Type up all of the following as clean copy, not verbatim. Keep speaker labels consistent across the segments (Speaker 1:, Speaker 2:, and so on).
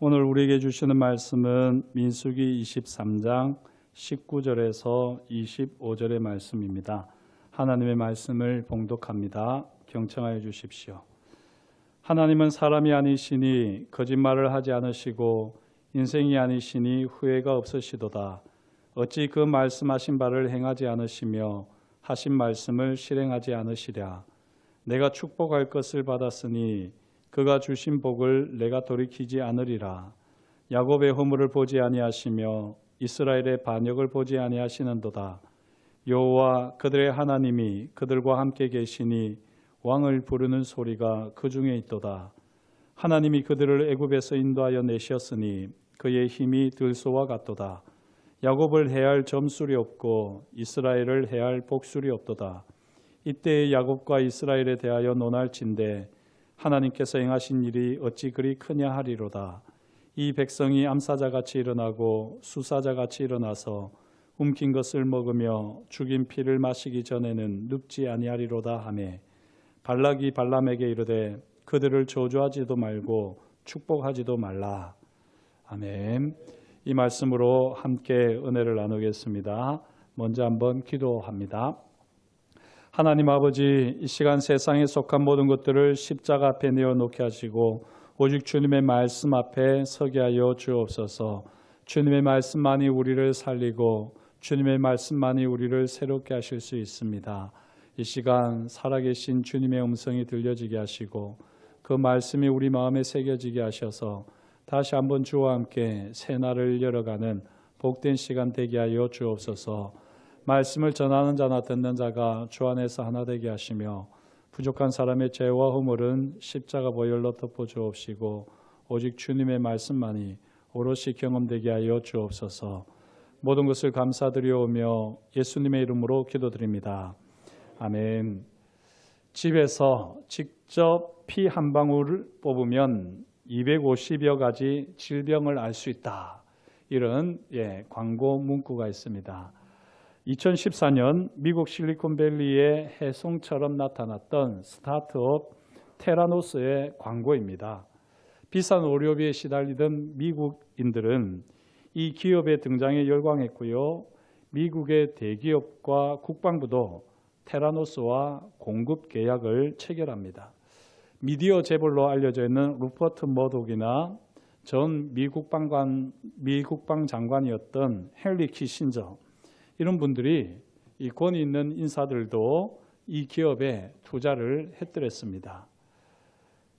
Speaker 1: 오늘 우리에게 주시는 말씀은 민수기 23장 19절에서 25절의 말씀입니다. 하나님의 말씀을 봉독합니다. 경청하여 주십시오. 하나님은 사람이 아니시니 거짓말을 하지 않으시고 인생이 아니시니 후회가 없으시도다. 어찌 그 말씀하신 바를 행하지 않으시며 하신 말씀을 실행하지 않으시랴. 내가 축복할 것을 받았으니 그가 주신 복을 내가 돌이키지 않으리라. 야곱의 허물을 보지 아니하시며 이스라엘의 반역을 보지 아니하시는도다. 여호와 그들의 하나님이 그들과 함께 계시니 왕을 부르는 소리가 그 중에 있도다. 하나님이 그들을 애굽에서 인도하여 내셨으니 그의 힘이 들소와 같도다. 야곱을 해할 점술이 없고 이스라엘을 해할 복술이 없도다. 이때의 야곱과 이스라엘에 대하여 논할진대 하나님께서 행하신 일이 어찌 그리 크냐 하리로다. 이 백성이 암사자같이 일어나고 수사자같이 일어나서 움킨 것을 먹으며 죽인 피를 마시기 전에는 늙지 아니하리로다 하매 발락이 발람에게 이르되 그들을 저주하지도 말고 축복하지도 말라. 아멘. 이 말씀으로 함께 은혜를 나누겠습니다. 먼저 한번 기도합니다. 하나님 아버지, 이 시간 세상에 속한 모든 것들을 십자가 앞에 내어놓게 하시고 오직 주님의 말씀 앞에 서게 하여 주옵소서. 주님의 말씀만이 우리를 살리고 주님의 말씀만이 우리를 새롭게 하실 수 있습니다. 이 시간 살아계신 주님의 음성이 들려지게 하시고 그 말씀이 우리 마음에 새겨지게 하셔서 다시 한번 주와 함께 새 날을 열어가는 복된 시간 되게 하여 주옵소서. 말씀을 전하는 자나 듣는 자가 주 안에서 하나 되게 하시며 부족한 사람의 죄와 허물은 십자가 보혈로 덮어 주옵시고 오직 주님의 말씀만이 오롯이 경험되게 하여 주옵소서. 모든 것을 감사드리오며 예수님의 이름으로 기도드립니다. 아멘. 집에서 직접 피 한 방울을 뽑으면 250여 가지 질병을 알 수 있다. 이런 광고 문구가 있습니다. 2014년 미국 실리콘밸리의 해송처럼 나타났던 스타트업 테라노스의 광고입니다. 비싼 의료비에 시달리던 미국인들은 이 기업의 등장에 열광했고요. 미국의 대기업과 국방부도 테라노스와 공급 계약을 체결합니다. 미디어 재벌로 알려져 있는 루퍼트 머독이나 전 미국 방 장관이었던 헨리 키신저, 이런 분들이 이 권위 있는 인사들도 이 기업에 투자를 했더랬습니다.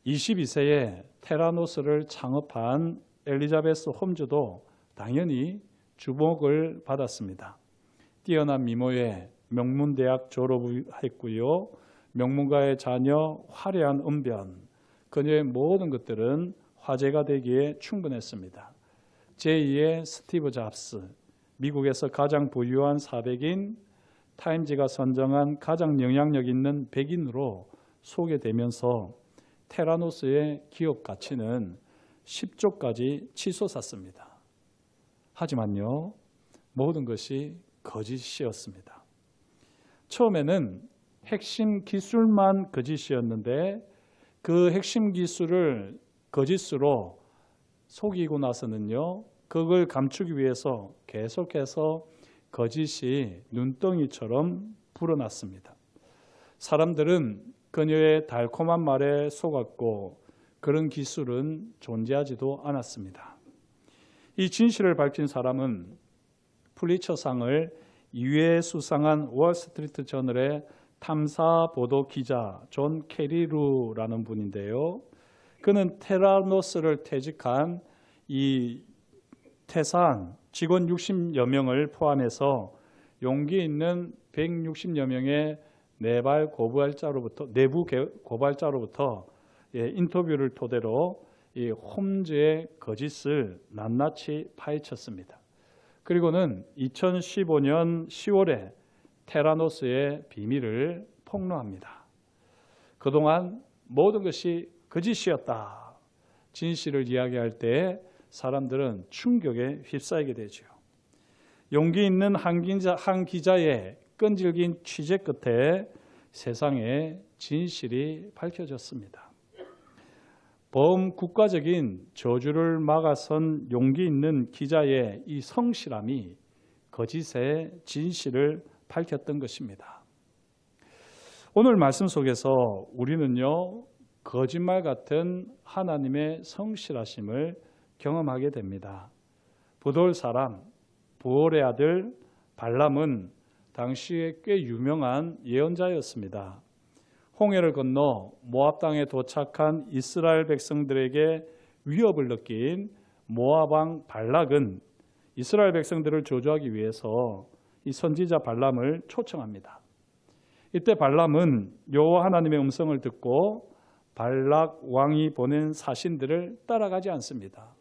Speaker 1: 22세에 테라노스를 창업한 엘리자베스 홈즈도 당연히 주목을 받았습니다. 뛰어난 미모에 명문대학 졸업했고요. 명문가의 자녀, 화려한 언변, 그녀의 모든 것들은 화제가 되기에 충분했습니다. 제2의 스티브 잡스, 미국에서 가장 부유한 400인, 타임지가 선정한 가장 영향력 있는 100인으로 소개되면서 테라노스의 기업 가치는 10조까지 치솟았습니다. 하지만요, 모든 것이 거짓이었습니다. 처음에는 핵심 기술만 거짓이었는데 그 핵심 기술을 거짓으로 속이고 나서는요, 그걸 감추기 위해서 계속해서 거짓이 눈덩이처럼 불어났습니다. 사람들은 그녀의 달콤한 말에 속았고 그런 기술은 존재하지도 않았습니다. 이 진실을 밝힌 사람은 퓰리처상을 2회 수상한 월스트리트 저널의 탐사 보도 기자 존 캐리루라는 분인데요. 그는 테라노스를 퇴직한 이 퇴사한 직원 60여 명을 포함해서 용기 있는 160여 명의 내부 고발자로부터 인터뷰를 토대로 이 홈즈의 거짓을 낱낱이 파헤쳤습니다. 그리고는 2015년 10월에 테라노스의 비밀을 폭로합니다. 그동안 모든 것이 거짓이었다. 진실을 이야기할 때 사람들은 충격에 휩싸이게 되죠. 용기 있는 한 기자의 끈질긴 취재 끝에 세상의 진실이 밝혀졌습니다. 범국가적인 저주를 막아선 용기 있는 기자의 이 성실함이 거짓의 진실을 밝혔던 것입니다. 오늘 말씀 속에서 우리는요, 거짓말 같은 하나님의 성실하심을 경험하게 됩니다. 브돌 사람, 부올의 아들 발람은 당시에 꽤 유명한 예언자였습니다. 홍해를 건너 모압 땅에 도착한 이스라엘 백성들에게 위협을 느낀 모압 왕 발락은 이스라엘 백성들을 저주하기 위해서 이 선지자 발람을 초청합니다. 이때 발람은 여호와 하나님의 음성을 듣고 발락 왕이 보낸 사신들을 따라가지 않습니다.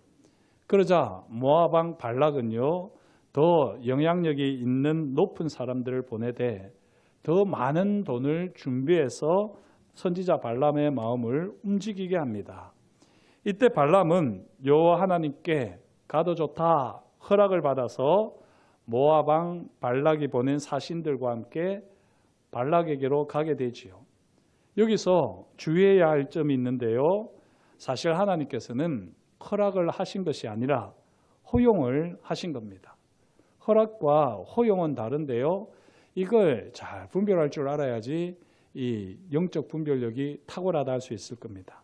Speaker 1: 그러자 모압 왕 발락은요, 더 영향력이 있는 높은 사람들을 보내되 더 많은 돈을 준비해서 선지자 발람의 마음을 움직이게 합니다. 이때 발람은 여호와 하나님께 가도 좋다 허락을 받아서 모압 왕 발락이 보낸 사신들과 함께 발락에게로 가게 되지요. 여기서 주의해야 할 점이 있는데요. 사실 하나님께서는 허락을 하신 것이 아니라 허용을 하신 겁니다. 허락과 허용은 다른데요. 이걸 잘 분별할 줄 알아야지 이 영적 분별력이 탁월하다 할 수 있을 겁니다.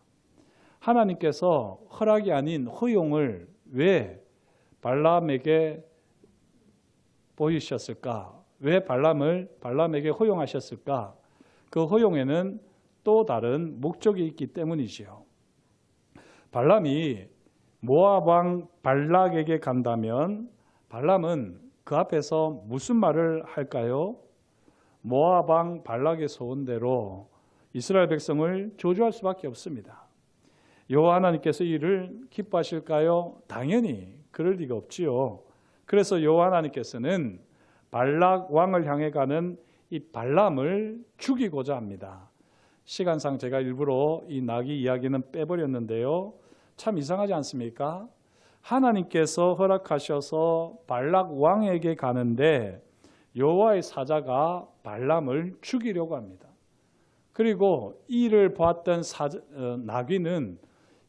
Speaker 1: 하나님께서 허락이 아닌 허용을 왜 발람에게 보이셨을까? 왜 발람에게 허용하셨을까? 그 허용에는 또 다른 목적이 있기 때문이지요. 발람이 모압 왕 발락에게 간다면 발람은 그 앞에서 무슨 말을 할까요? 모압 왕 발락의 소원대로 이스라엘 백성을 저주할 수밖에 없습니다. 여호와 하나님께서 이를 기뻐하실까요? 당연히 그럴 리가 없지요. 그래서 여호와 하나님께서는 발락 왕을 향해 가는 이 발람을 죽이고자 합니다. 시간상 제가 일부러 이 나귀 이야기는 빼버렸는데요. 참 이상하지 않습니까? 하나님께서 허락하셔서 발락 왕에게 가는데 여호와의 사자가 발람을 죽이려고 합니다. 그리고 이를 보았던 나귀는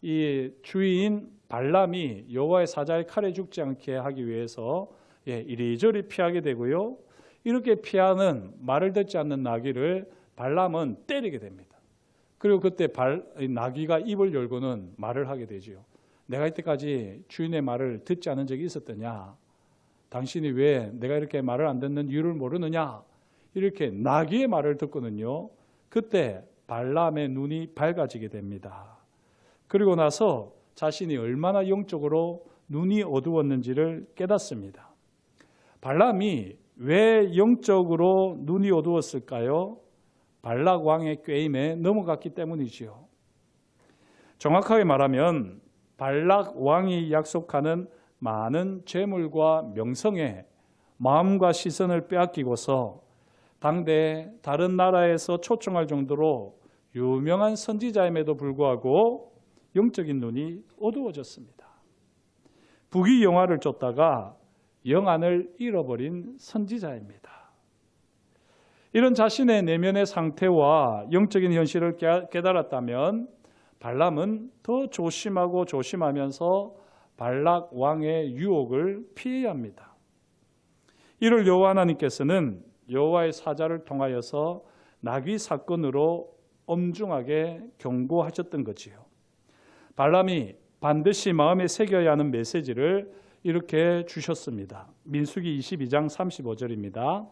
Speaker 1: 이 주인 발람이 여호와의 사자의 칼에 죽지 않게 하기 위해서 이리저리 피하게 되고요. 이렇게 피하는 말을 듣지 않는 나귀를 발람은 때리게 됩니다. 그리고 그때 나귀가 입을 열고는 말을 하게 되지요. 내가 이때까지 주인의 말을 듣지 않은 적이 있었더냐? 당신이 왜 내가 이렇게 말을 안 듣는 이유를 모르느냐? 이렇게 나귀의 말을 듣거든요. 그때 발람의 눈이 밝아지게 됩니다. 그리고 나서 자신이 얼마나 영적으로 눈이 어두웠는지를 깨닫습니다. 발람이 왜 영적으로 눈이 어두웠을까요? 발락 왕의 꾀임에 넘어갔기 때문이지요. 정확하게 말하면 발락 왕이 약속하는 많은 재물과 명성에 마음과 시선을 빼앗기고서 당대 다른 나라에서 초청할 정도로 유명한 선지자임에도 불구하고 영적인 눈이 어두워졌습니다. 부귀영화를 쫓다가 영안을 잃어버린 선지자입니다. 이런 자신의 내면의 상태와 영적인 현실을 깨달았다면 발람은 더 조심하고 조심하면서 발락 왕의 유혹을 피해야 합니다. 이를 여호와 하나님께서는 여호와의 사자를 통하여서 나귀 사건으로 엄중하게 경고하셨던 거지요. 발람이 반드시 마음에 새겨야 하는 메시지를 이렇게 주셨습니다. 민수기 22장 35절입니다.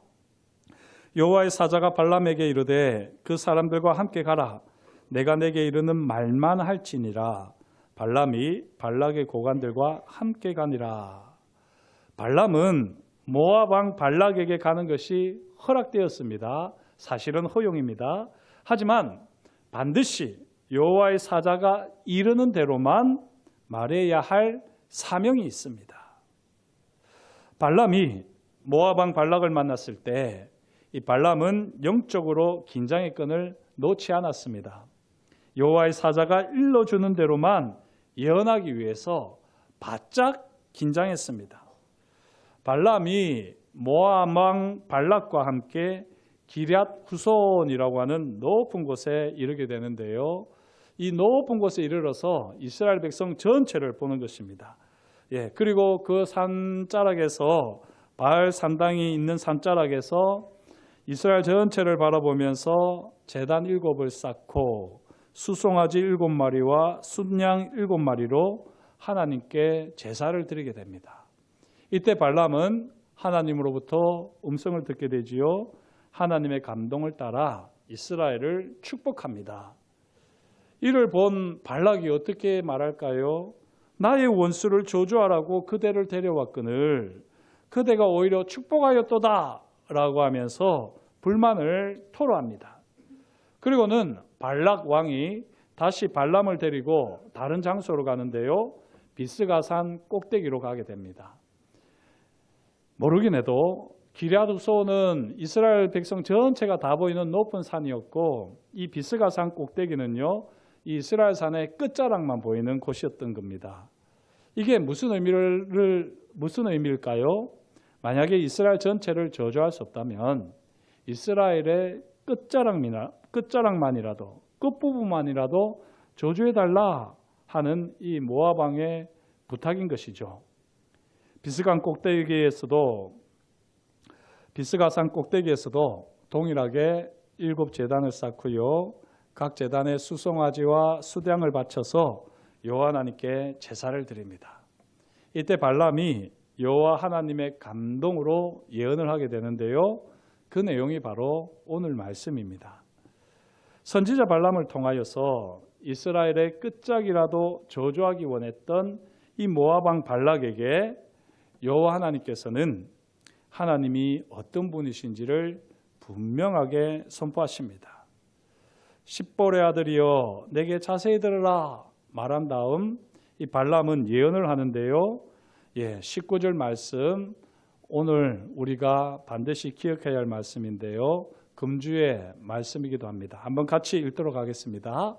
Speaker 1: 여호와의 사자가 발람에게 이르되 그 사람들과 함께 가라. 내가 내게 이르는 말만 할지니라. 발람이 발락의 고관들과 함께 가니라. 발람은 모압 왕 발락에게 가는 것이 허락되었습니다. 사실은 허용입니다. 하지만 반드시 여호와의 사자가 이르는 대로만 말해야 할 사명이 있습니다. 발람이 모압 왕 발락을 만났을 때 이 발람은 영적으로 긴장의 끈을 놓지 않았습니다. 여호와의 사자가 일러주는 대로만 예언하기 위해서 바짝 긴장했습니다. 발람이 모압 왕 발락과 함께 기럇 후손이라고 하는 높은 곳에 이르게 되는데요. 이 높은 곳에 이르러서 이스라엘 백성 전체를 보는 것입니다. 그리고 그 산자락에서 바알 산당이 있는 산자락에서 이스라엘 전체를 바라보면서 제단 7을 쌓고 수송아지 7마리와 순양 7마리로 하나님께 제사를 드리게 됩니다. 이때 발람은 하나님으로부터 음성을 듣게 되지요. 하나님의 감동을 따라 이스라엘을 축복합니다. 이를 본 발락이 어떻게 말할까요? 나의 원수를 저주하라고 그대를 데려왔거늘 그대가 오히려 축복하였도다 라고 하면서 불만을 토로합니다. 그리고는 발락 왕이 다시 발람을 데리고 다른 장소로 가는데요. 비스가산 꼭대기로 가게 됩니다. 모르긴 해도 기럇후소는 이스라엘 백성 전체가 다 보이는 높은 산이었고 이 비스가산 꼭대기는요. 이 이스라엘 산의 끝자락만 보이는 곳이었던 겁니다. 이게 무슨 의미일까요? 만약에 이스라엘 전체를 저주할 수 없다면 이스라엘의 끝자락만이라도 끝부분만이라도 저주해달라 하는 이 모압 왕의 부탁인 것이죠. 비스가산 꼭대기에서도 동일하게 7제단을 쌓고요. 각 제단에 수송아지와 수량을 바쳐서 여호와 하나님께 제사를 드립니다. 이때 발람이 여호와 하나님의 감동으로 예언을 하게 되는데요. 그 내용이 바로 오늘 말씀입니다. 선지자 발람을 통하여서 이스라엘의 끝짝이라도 저주하기 원했던 이 모압 왕 발락에게 여호와 하나님께서는 하나님이 어떤 분이신지를 분명하게 선포하십니다. 십볼의 아들이여 내게 자세히 들으라 말한 다음 이 발람은 예언을 하는데요. 19절 말씀 오늘 우리가 반드시 기억해야 할 말씀인데요. 금주의 말씀이기도 합니다. 한번 같이 읽도록 하겠습니다.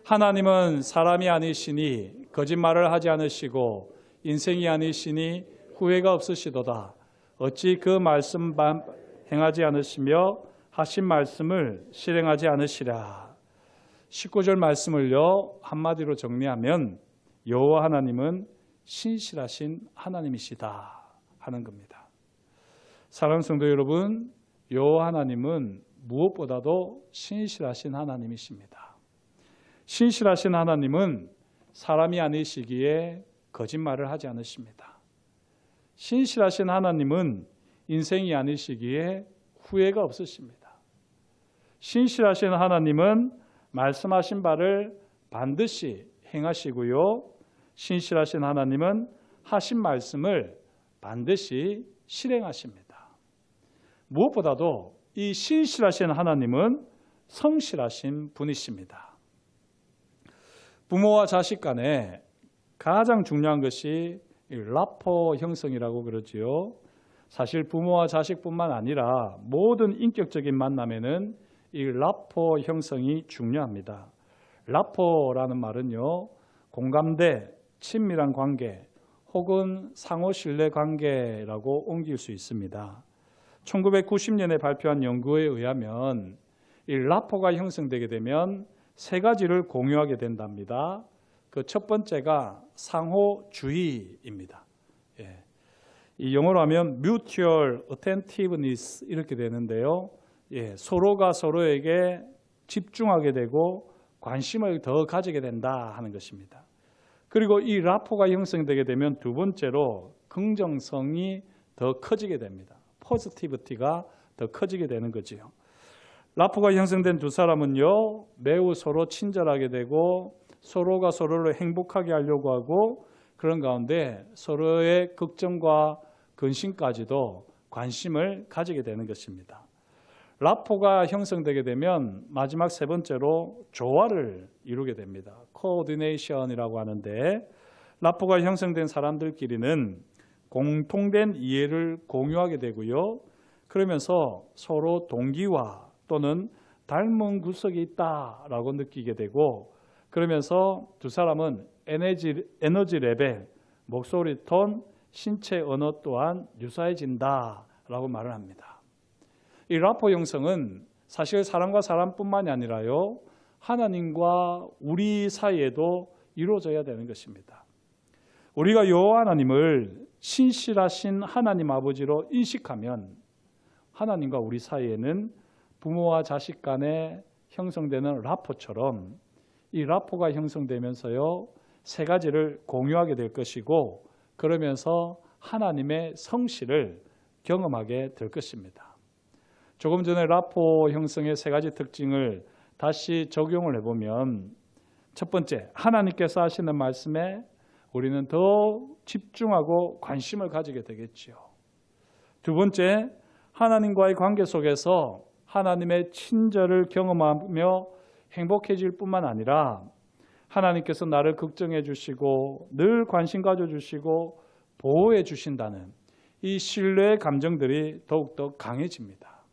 Speaker 1: 하나님은 사람이 아니시니 거짓말을 하지 않으시고 인생이 아니시니 후회가 없으시도다. 어찌 그 말씀만 행하지 않으시며 하신 말씀을 실행하지 않으시랴. 19절 말씀을요 한마디로 정리하면 여호와 하나님은 신실하신 하나님이시다 하는 겁니다. 사랑하는 성도 여러분, 여호와 하나님은 무엇보다도 신실하신 하나님이십니다. 신실하신 하나님은 사람이 아니시기에 거짓말을 하지 않으십니다. 신실하신 하나님은 인생이 아니시기에 후회가 없으십니다. 신실하신 하나님은 말씀하신 바를 반드시 행하시고요. 신실하신 하나님은 하신 말씀을 반드시 실행하십니다. 무엇보다도 이 신실하신 하나님은 성실하신 분이십니다. 부모와 자식 간에 가장 중요한 것이 라포 형성이라고 그러지요. 사실 부모와 자식뿐만 아니라 모든 인격적인 만남에는 이 라포 형성이 중요합니다. 라포라는 말은요, 공감대, 친밀한 관계 혹은 상호 신뢰 관계라고 옮길 수 있습니다. 1990년에 발표한 연구에 의하면 이 라포가 형성되게 되면 세 가지를 공유하게 된답니다. 그 첫 번째가 상호주의입니다. 이 영어로 하면 mutual attentiveness 이렇게 되는데요. 서로가 서로에게 집중하게 되고 관심을 더 가지게 된다 하는 것입니다. 그리고 이 라포가 형성되게 되면 두 번째로 긍정성이 더 커지게 됩니다. 포지티비티가 더 커지게 되는 거지요. 라포가 형성된 두 사람은요, 매우 서로 친절하게 되고 서로가 서로를 행복하게 하려고 하고 그런 가운데 서로의 걱정과 근심까지도 관심을 가지게 되는 것입니다. 라포가 형성되게 되면 마지막 세 번째로 조화를 이루게 됩니다. 코오디네이션이라고 하는데 라포가 형성된 사람들끼리는 공통된 이해를 공유하게 되고요. 그러면서 서로 동기화 또는 닮은 구석이 있다라고 느끼게 되고 그러면서 두 사람은 에너지 레벨, 목소리 톤, 신체 언어 또한 유사해진다라고 말을 합니다. 이 라포 형성은 사실 사람과 사람뿐만이 아니라요. 하나님과 우리 사이에도 이루어져야 되는 것입니다. 우리가 여호와 하나님을 신실하신 하나님 아버지로 인식하면 하나님과 우리 사이에는 부모와 자식 간에 형성되는 라포처럼 이 라포가 형성되면서요, 세 가지를 공유하게 될 것이고, 그러면서 하나님의 성실을 경험하게 될 것입니다. 조금 전에 라포 형성의 세 가지 특징을 다시 적용을 해보면, 첫 번째, 하나님께서 하시는 말씀에 우리는 더 집중하고 관심을 가지게 되겠지요. 두 번째, 하나님과의 관계 속에서 하나님의 친절을 경험하며 행복해질 뿐만 아니라 하나님께서 나를 걱정해 주시고 늘 관심 가져주시고 보호해 주신다는 이 신뢰의 감정들이 더욱더 강해집니다.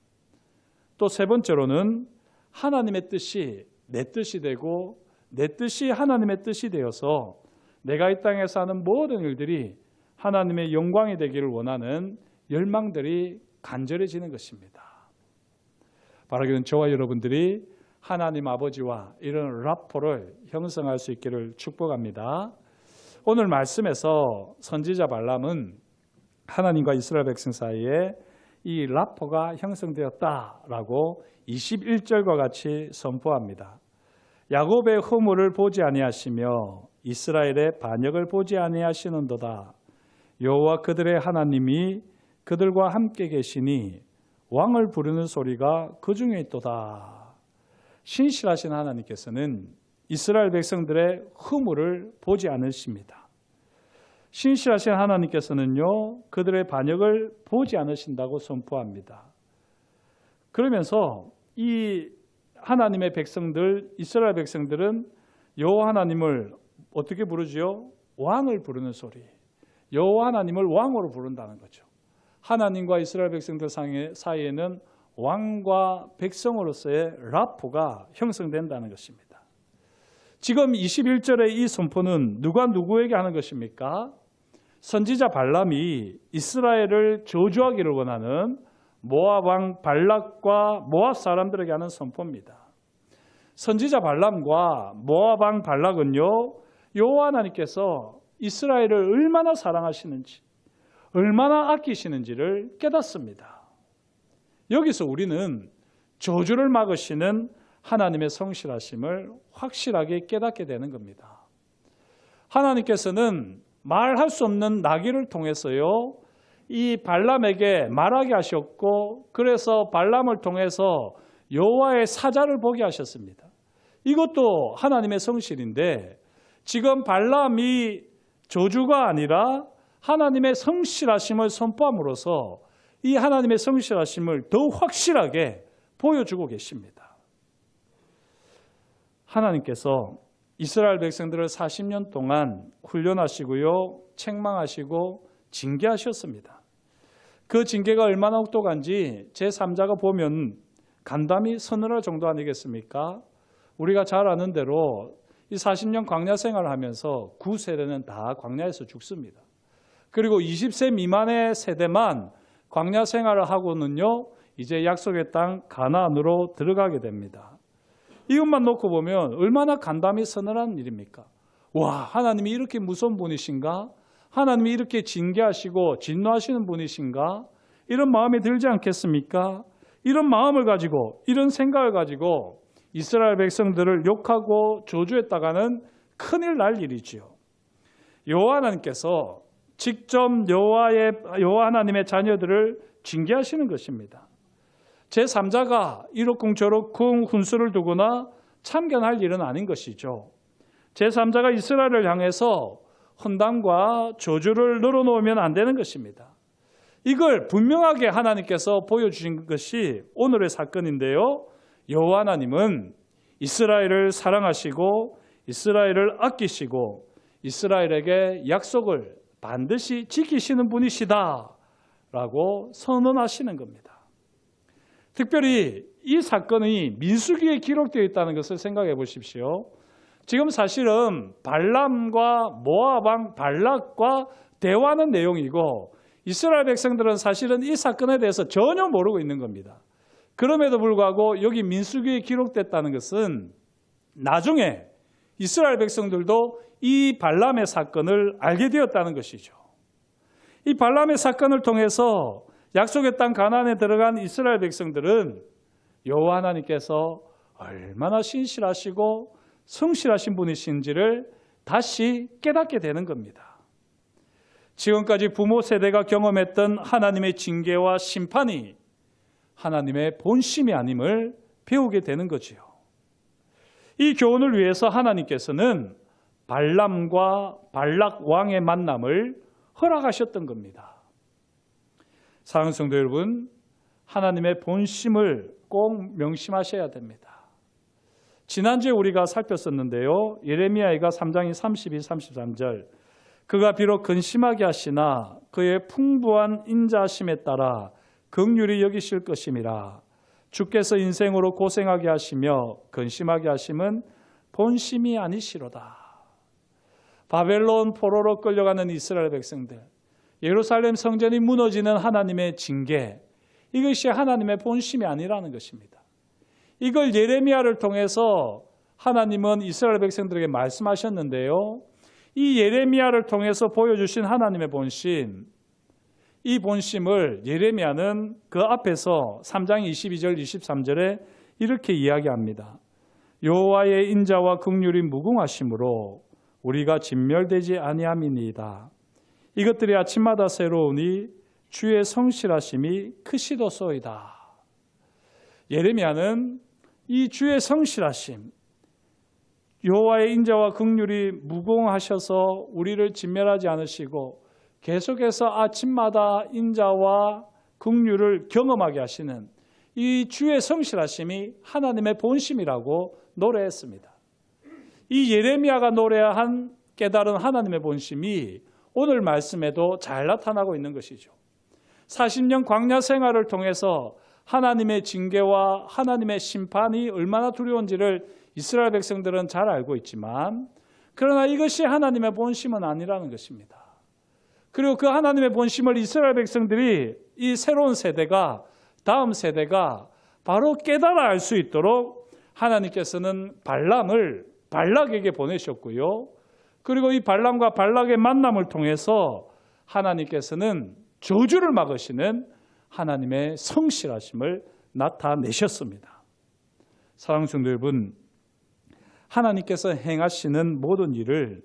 Speaker 1: 또 세 번째로는 하나님의 뜻이 내 뜻이 되고 내 뜻이 하나님의 뜻이 되어서 내가 이 땅에서 하는 모든 일들이 하나님의 영광이 되기를 원하는 열망들이 간절해지는 것입니다. 바라기는 저와 여러분들이 하나님 아버지와 이런 라포를 형성할 수 있기를 축복합니다. 오늘 말씀에서 선지자 발람은 하나님과 이스라엘 백성 사이에 이 라포가 형성되었다라고 21절과 같이 선포합니다. 야곱의 허물을 보지 아니하시며 이스라엘의 반역을 보지 아니하시는도다. 여호와 그들의 하나님이 그들과 함께 계시니 왕을 부르는 소리가 그 중에 있도다. 신실하신 하나님께서는 이스라엘 백성들의 허물을 보지 않으십니다. 신실하신 하나님께서는요, 그들의 반역을 보지 않으신다고 선포합니다. 그러면서 이 하나님의 백성들, 이스라엘 백성들은 여호와 하나님을 어떻게 부르지요? 왕을 부르는 소리. 여호와 하나님을 왕으로 부른다는 거죠. 하나님과 이스라엘 백성들 사이에는 왕과 백성으로서의 라포가 형성된다는 것입니다. 지금 21절의 이 선포는 누가 누구에게 하는 것입니까? 선지자 발람이 이스라엘을 저주하기를 원하는 모압 왕 발락과 모압 사람들에게 하는 선포입니다. 선지자 발람과 모압 왕 발락은요, 여호와 하나님께서 이스라엘을 얼마나 사랑하시는지, 얼마나 아끼시는지를 깨닫습니다. 여기서 우리는 저주를 막으시는 하나님의 성실하심을 확실하게 깨닫게 되는 겁니다. 하나님께서는 말할 수 없는 나귀를 통해서요, 이 발람에게 말하게 하셨고, 그래서 발람을 통해서 여호와의 사자를 보게 하셨습니다. 이것도 하나님의 성실인데, 지금 발람이 저주가 아니라 하나님의 성실하심을 선포함으로써 이 하나님의 성실하심을 더 확실하게 보여주고 계십니다. 하나님께서 이스라엘 백성들을 40년 동안 훈련하시고요, 책망하시고 징계하셨습니다. 그 징계가 얼마나 혹독한지 제3자가 보면 간담이 서늘할 정도 아니겠습니까? 우리가 잘 아는 대로 이 40년 광야 생활을 하면서 9세대는 다 광야에서 죽습니다. 그리고 20세 미만의 세대만 광야 생활을 하고는요, 이제 약속의 땅 가나안으로 들어가게 됩니다. 이것만 놓고 보면 얼마나 간담이 서늘한 일입니까? 와, 하나님이 이렇게 무서운 분이신가? 하나님이 이렇게 징계하시고 진노하시는 분이신가? 이런 마음이 들지 않겠습니까? 이런 마음을 가지고, 이런 생각을 가지고 이스라엘 백성들을 욕하고 저주했다가는 큰일 날 일이지요. 여호와 하나님께서 직접 여호와 하나님의 자녀들을 징계하시는 것입니다. 제3자가 이러쿵 저러쿵 훈수를 두거나 참견할 일은 아닌 것이죠. 제3자가 이스라엘을 향해서 헌담과 저주를 늘어놓으면 안 되는 것입니다. 이걸 분명하게 하나님께서 보여주신 것이 오늘의 사건인데요. 여호와 하나님은 이스라엘을 사랑하시고 이스라엘을 아끼시고 이스라엘에게 약속을 반드시 지키시는 분이시다라고 선언하시는 겁니다. 특별히 이 사건이 민수기에 기록되어 있다는 것을 생각해 보십시오. 지금 사실은 발람과 모압 왕 발락과 대화하는 내용이고 이스라엘 백성들은 사실은 이 사건에 대해서 전혀 모르고 있는 겁니다. 그럼에도 불구하고 여기 민수기에 기록됐다는 것은 나중에 이스라엘 백성들도 이 발람의 사건을 알게 되었다는 것이죠. 이 발람의 사건을 통해서 약속의 땅 가나안에 들어간 이스라엘 백성들은 여호와 하나님께서 얼마나 신실하시고 성실하신 분이신지를 다시 깨닫게 되는 겁니다. 지금까지 부모 세대가 경험했던 하나님의 징계와 심판이 하나님의 본심이 아님을 배우게 되는 거지요. 이 교훈을 위해서 하나님께서는 발람과 발락 왕의 만남을 허락하셨던 겁니다. 사랑하는 성도 여러분, 하나님의 본심을 꼭 명심하셔야 됩니다. 지난주에 우리가 살폈었는데요. 예레미야가 3장이 32, 33절 그가 비록 근심하게 하시나 그의 풍부한 인자하심에 따라 긍휼히 여기실 것임이라. 주께서 인생으로 고생하게 하시며 근심하게 하심은 본심이 아니시로다. 바벨론 포로로 끌려가는 이스라엘 백성들, 예루살렘 성전이 무너지는 하나님의 징계, 이것이 하나님의 본심이 아니라는 것입니다. 이걸 예레미야를 통해서 하나님은 이스라엘 백성들에게 말씀하셨는데요. 이 예레미야를 통해서 보여주신 하나님의 본심, 이 본심을 예레미야는 그 앞에서 3장 22절 23절에 이렇게 이야기합니다. 여호와의 인자와 긍휼이 무궁하심으로 우리가 진멸되지 아니함이니이다. 이것들이 아침마다 새로우니 주의 성실하심이 크시도소이다. 예레미야는 이 주의 성실하심, 여호와의 인자와 긍휼이 무궁하셔서 우리를 진멸하지 않으시고 계속해서 아침마다 인자와 긍휼을 경험하게 하시는 이 주의 성실하심이 하나님의 본심이라고 노래했습니다. 이 예레미야가 노래한 깨달은 하나님의 본심이 오늘 말씀에도 잘 나타나고 있는 것이죠. 40년 광야 생활을 통해서 하나님의 징계와 하나님의 심판이 얼마나 두려운지를 이스라엘 백성들은 잘 알고 있지만, 그러나 이것이 하나님의 본심은 아니라는 것입니다. 그리고 그 하나님의 본심을 이스라엘 백성들이 이 새로운 세대가, 다음 세대가 바로 깨달아 알 수 있도록 하나님께서는 발람을 발락에게 보내셨고요. 그리고 이 발람과 발락의 만남을 통해서 하나님께서는 저주를 막으시는 하나님의 성실하심을 나타내셨습니다. 사랑하는 성도 여러분, 하나님께서 행하시는 모든 일을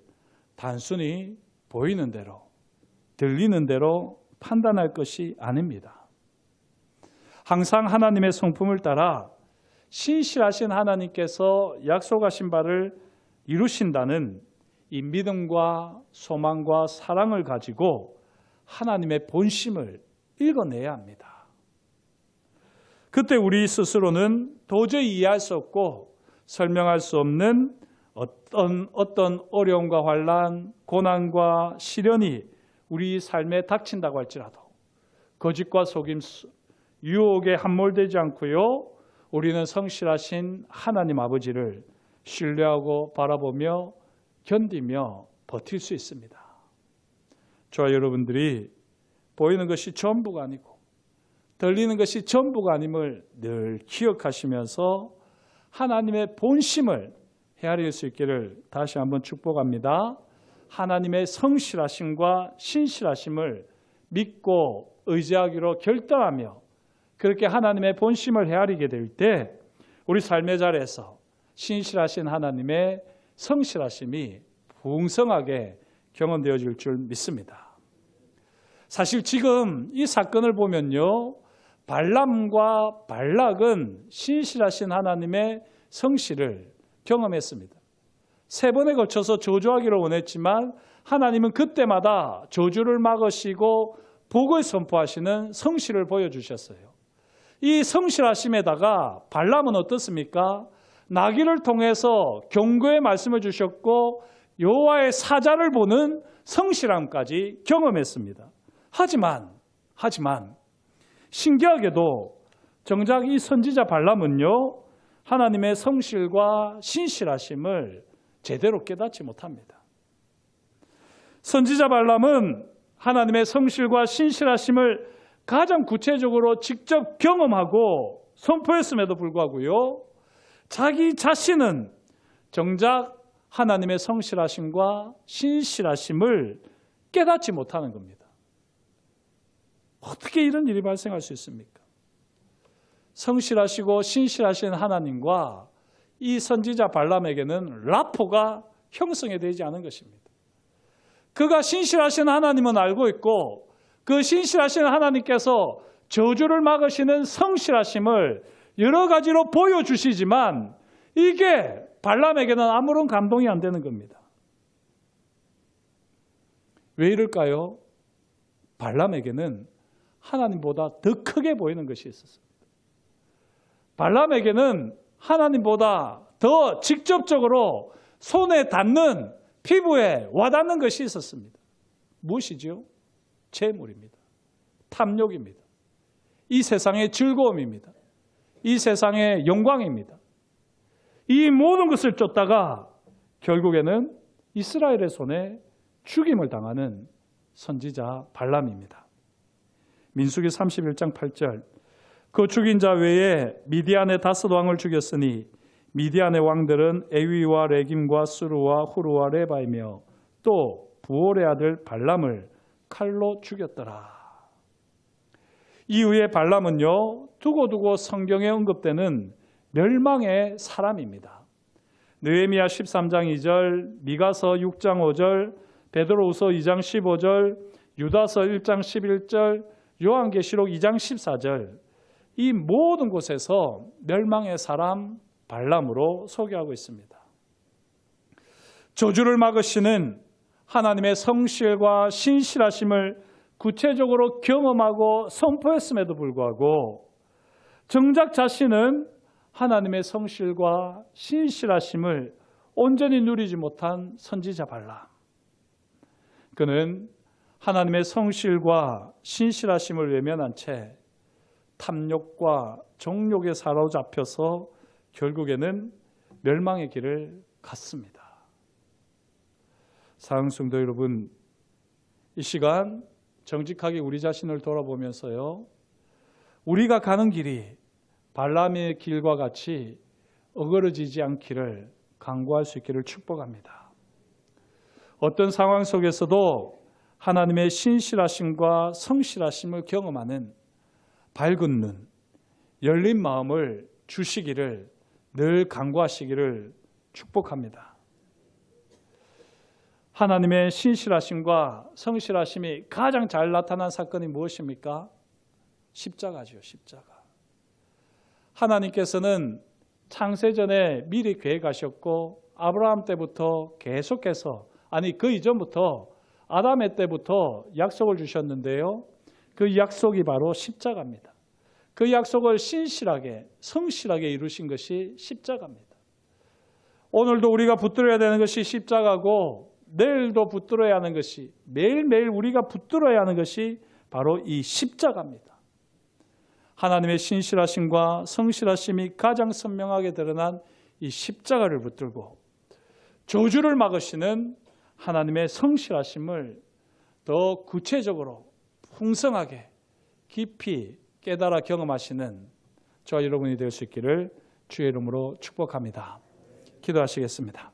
Speaker 1: 단순히 보이는 대로, 들리는 대로 판단할 것이 아닙니다. 항상 하나님의 성품을 따라 신실하신 하나님께서 약속하신 바를 이루신다는 이 믿음과 소망과 사랑을 가지고 하나님의 본심을 읽어내야 합니다. 그때 우리 스스로는 도저히 이해할 수 없고 설명할 수 없는 어떤 어려움과 환난, 고난과 시련이 우리 삶에 닥친다고 할지라도 거짓과 속임, 유혹에 함몰되지 않고요, 우리는 성실하신 하나님 아버지를 신뢰하고 바라보며 견디며 버틸 수 있습니다. 저와 여러분들이 보이는 것이 전부가 아니고 들리는 것이 전부가 아님을 늘 기억하시면서 하나님의 본심을 헤아릴 수 있기를 다시 한번 축복합니다. 하나님의 성실하심과 신실하심을 믿고 의지하기로 결단하며 그렇게 하나님의 본심을 헤아리게 될 때 우리 삶의 자리에서 신실하신 하나님의 성실하심이 풍성하게 경험되어질 줄 믿습니다. 사실 지금 이 사건을 보면요, 발람과 발락은 신실하신 하나님의 성실을 경험했습니다. 3번에 걸쳐서 저주하기를 원했지만 하나님은 그때마다 저주를 막으시고 복을 선포하시는 성실을 보여주셨어요. 이 성실하심에다가 발람은 어떻습니까? 나귀를 통해서 경고의 말씀을 주셨고 여호와의 사자를 보는 성실함까지 경험했습니다. 하지만 신기하게도 정작 이 선지자 발람은요, 하나님의 성실과 신실하심을 제대로 깨닫지 못합니다. 선지자 발람은 하나님의 성실과 신실하심을 가장 구체적으로 직접 경험하고 선포했음에도 불구하고요, 자기 자신은 정작 하나님의 성실하심과 신실하심을 깨닫지 못하는 겁니다. 어떻게 이런 일이 발생할 수 있습니까? 성실하시고 신실하신 하나님과 이 선지자 발람에게는 라포가 형성이 되지 않은 것입니다. 그가 신실하신 하나님은 알고 있고 그 신실하신 하나님께서 저주를 막으시는 성실하심을 여러 가지로 보여주시지만 이게 발람에게는 아무런 감동이 안 되는 겁니다. 왜 이럴까요? 발람에게는 하나님보다 더 크게 보이는 것이 있었습니다. 발람에게는 하나님보다 더 직접적으로 손에 닿는 피부에 와닿는 것이 있었습니다. 무엇이죠? 재물입니다. 탐욕입니다. 이 세상의 즐거움입니다. 이 세상의 영광입니다. 이 모든 것을 쫓다가 결국에는 이스라엘의 손에 죽임을 당하는 선지자 발람입니다. 민수기 31장 8절 그 죽인 자 외에 미디안의 다섯 왕을 죽였으니 미디안의 왕들은 에위와 레김과 수르와 후르와 레바이며 또 부올의 아들 발람을 칼로 죽였더라. 이후에 발람은요 두고두고 성경에 언급되는 멸망의 사람입니다. 느헤미야 13장 2절, 미가서 6장 5절, 베드로후서 2장 15절, 유다서 1장 11절, 요한계시록 2장 14절 이 모든 곳에서 멸망의 사람 발람으로 소개하고 있습니다. 저주를 막으시는 하나님의 성실과 신실하심을 구체적으로 경험하고 선포했음에도 불구하고 정작 자신은 하나님의 성실과 신실하심을 온전히 누리지 못한 선지자 발람. 그는 하나님의 성실과 신실하심을 외면한 채 탐욕과 정욕에 사로잡혀서 결국에는 멸망의 길을 갔습니다. 사랑하는 성도 여러분, 이 시간 정직하게 우리 자신을 돌아보면서요, 우리가 가는 길이 발람의 길과 같이 어그러지지 않기를 간구할 수 있기를 축복합니다. 어떤 상황 속에서도 하나님의 신실하심과 성실하심을 경험하는 밝은 눈, 열린 마음을 주시기를 늘 간구하시기를 축복합니다. 하나님의 신실하심과 성실하심이 가장 잘 나타난 사건이 무엇입니까? 십자가죠, 십자가. 하나님께서는 창세전에 미리 계획하셨고 아브라함 때부터 계속해서 그 이전부터 아담의 때부터 약속을 주셨는데요. 그 약속이 바로 십자가입니다. 그 약속을 신실하게 성실하게 이루신 것이 십자가입니다. 오늘도 우리가 붙들어야 되는 것이 십자가고 내일도 붙들어야 하는 것이 매일매일 우리가 붙들어야 하는 것이 바로 이 십자가입니다. 하나님의 신실하심과 성실하심이 가장 선명하게 드러난 이 십자가를 붙들고 저주를 막으시는 하나님의 성실하심을 더 구체적으로 풍성하게 깊이 깨달아 경험하시는 저와 여러분이 될 수 있기를 주의 이름으로 축복합니다. 기도하시겠습니다.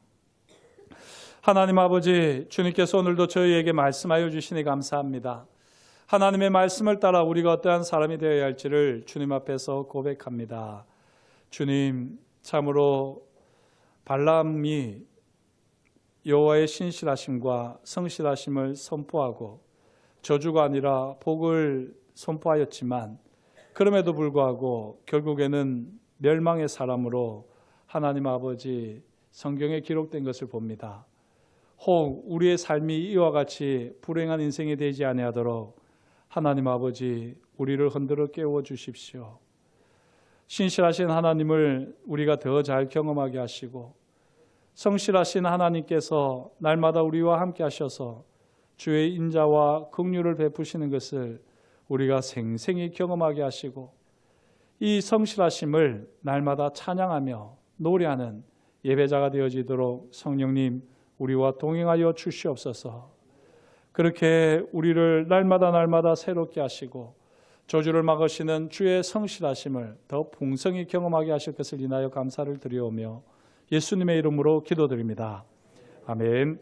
Speaker 1: 하나님 아버지, 주님께서 오늘도 저희에게 말씀하여 주시니 감사합니다. 하나님의 말씀을 따라 우리가 어떠한 사람이 되어야 할지를 주님 앞에서 고백합니다. 주님, 참으로 발람이 여호와의 신실하심과 성실하심을 선포하고 저주가 아니라 복을 선포하였지만 그럼에도 불구하고 결국에는 멸망의 사람으로 하나님 아버지 성경에 기록된 것을 봅니다. 혹 우리의 삶이 이와 같이 불행한 인생이 되지 아니하도록 하나님 아버지 우리를 흔들어 깨워 주십시오. 신실하신 하나님을 우리가 더 잘 경험하게 하시고 성실하신 하나님께서 날마다 우리와 함께 하셔서 주의 인자와 긍휼을 베푸시는 것을 우리가 생생히 경험하게 하시고 이 성실하심을 날마다 찬양하며 노래하는 예배자가 되어지도록 성령님 우리와 동행하여 주시옵소서. 그렇게 우리를 날마다 새롭게 하시고 저주를 막으시는 주의 성실하심을 더 풍성히 경험하게 하실 것을 인하여 감사를 드리오며 예수님의 이름으로 기도드립니다. 아멘.